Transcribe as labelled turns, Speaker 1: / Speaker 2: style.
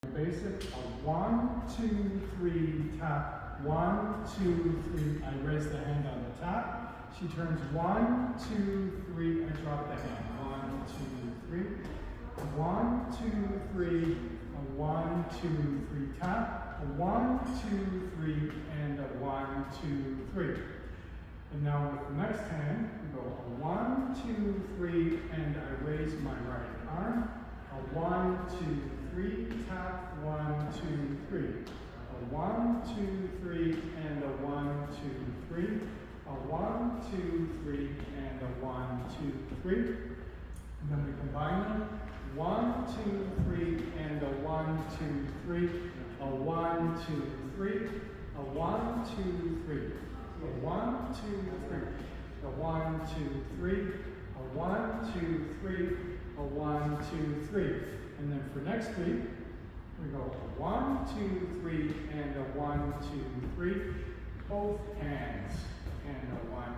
Speaker 1: Basic, a 1, 2, 3, tap, 1, 2, 3, I raise the hand on the tap, she turns 1, 2, 3, I drop the hand, 1, 2, 3, 1, 2, 3, a 1, 2, 3, tap, a 1, 2, 3, and a 1, 2, 3. And now with the next hand, we go a 1, 2, 3, and I raise my right arm, a 1, 2, 3, tap, 1, 2, 3. A 1, 2, 3, and a 1, 2, 3. A 1, 2, 3, and a 1, 2, 3. And then we combine them. 1, 2, 3, and a 1, 2, 3. A 1, 2, 3. A 1, 2, 3. A 1, 2, 3. A 1, 2, 3. A 1, 2, 3. A 1, 2, 3. And then for next week, we go 1, 2, 3, and a 1, 2, 3. Both hands. And a 1,